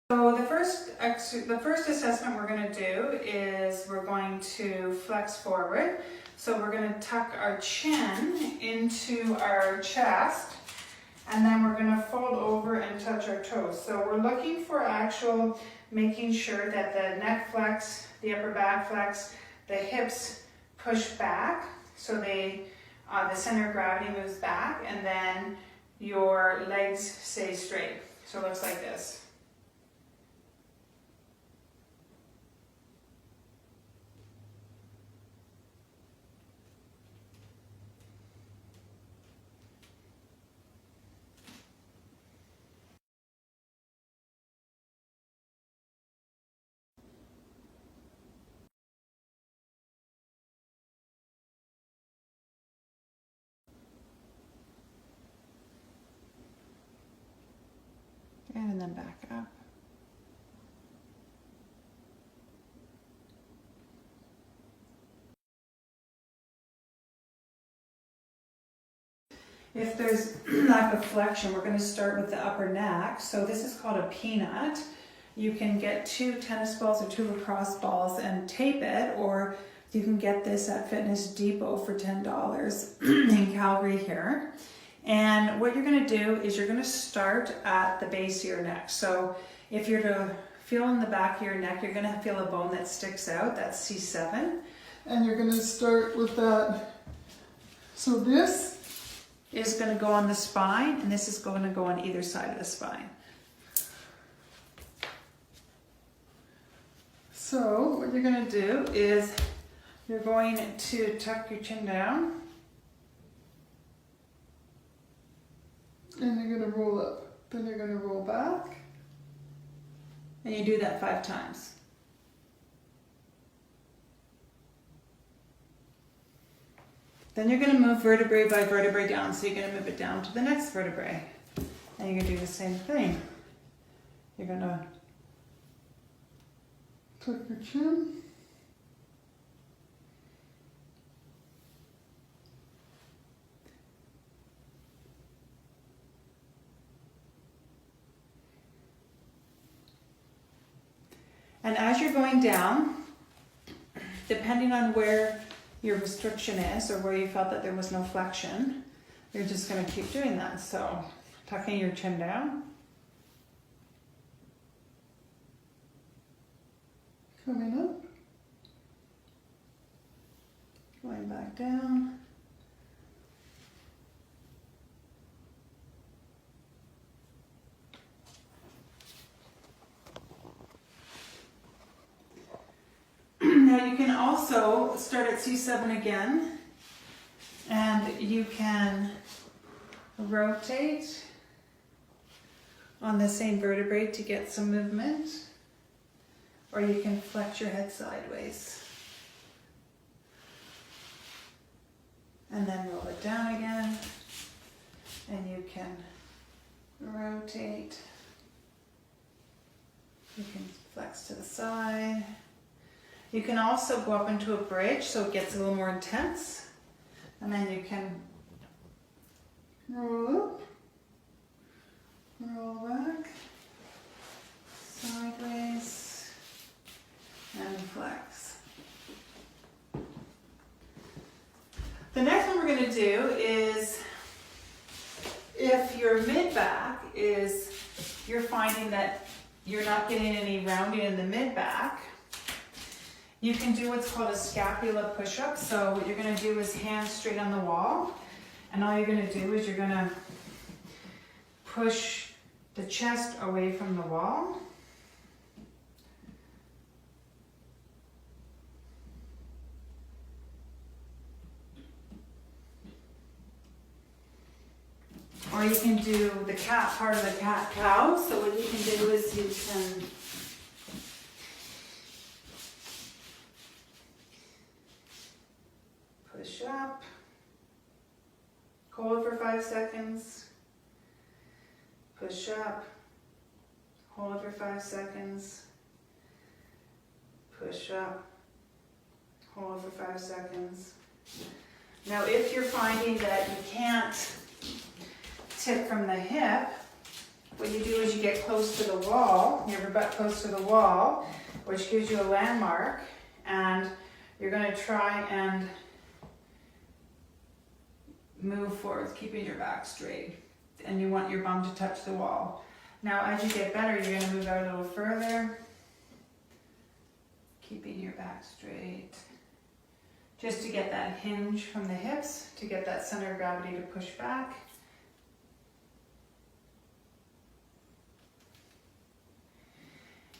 So the first assessment we're going to do is we're going to flex forward. So we're going to tuck our chin into our chest, and then we're going to fold over and touch our toes. So we're looking for actual making sure that the neck flex, the upper back flex, the hips push back, so the center of gravity moves back, and then your legs stay straight. So it looks like this. And then back up. If there's lack of flexion, we're going to start with the upper neck. So this is called a peanut. You can get 2 tennis balls or 2 lacrosse balls and tape it, or you can get this at Fitness Depot for $10 in Calgary here. And what you're going to do is you're going to start at the base of your neck. So if you're to feel in the back of your neck, you're going to feel a bone that sticks out. That's C7. And you're going to start with that. So this is going to go on the spine, and this is going to go on either side of the spine. So what you're going to do is you're going to tuck your chin down. And you're going to roll up. Then you're going to roll back. And you do that 5 times. Then you're going to move vertebrae by vertebrae down. So you're going to move it down to the next vertebrae. And you're going to do the same thing. You're going to tuck your chin. And as you're going down, depending on where your restriction is or where you felt that there was no flexion, you're just going to keep doing that. So tucking your chin down, coming up, going back down, now you can also start at C7 again, and you can rotate on the same vertebrae to get some movement, or you can flex your head sideways. And then roll it down again, and you can rotate. You can flex to the side. You can also go up into a bridge so it gets a little more intense. And then you can roll up, roll back, sideways, and flex. The next one we're going to do is, if your mid-back is, you're finding that you're not getting any rounding in the mid-back, you can do what's called a scapula push-up. So what you're going to do is hands straight on the wall, and all you're going to do is you're going to push the chest away from the wall. Or you can do the cat part of the cat-cow. So what you can do is you can push up, hold for 5 seconds, push up, hold for 5 seconds, push up, hold for 5 seconds. Now if you're finding that you can't tip from the hip, what you do is you get close to the wall, you have your butt close to the wall, which gives you a landmark, and you're going to try and move forward, keeping your back straight, and you want your bum to touch the wall. Now as you get better, you're going to move out a little further, keeping your back straight, just to get that hinge from the hips, to get that center of gravity to push back.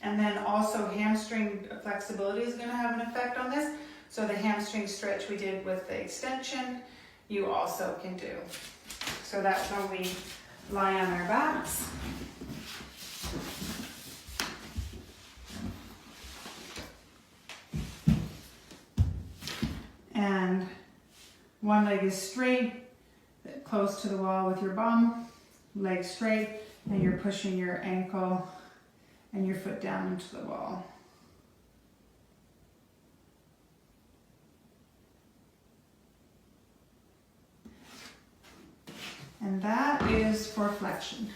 And then also hamstring flexibility is going to have an effect on this. So the hamstring stretch we did with the extension, you also can do. So that's when we lie on our backs. And one leg is straight, close to the wall with your bum, leg straight, and you're pushing your ankle and your foot down into the wall. And that is for flexion.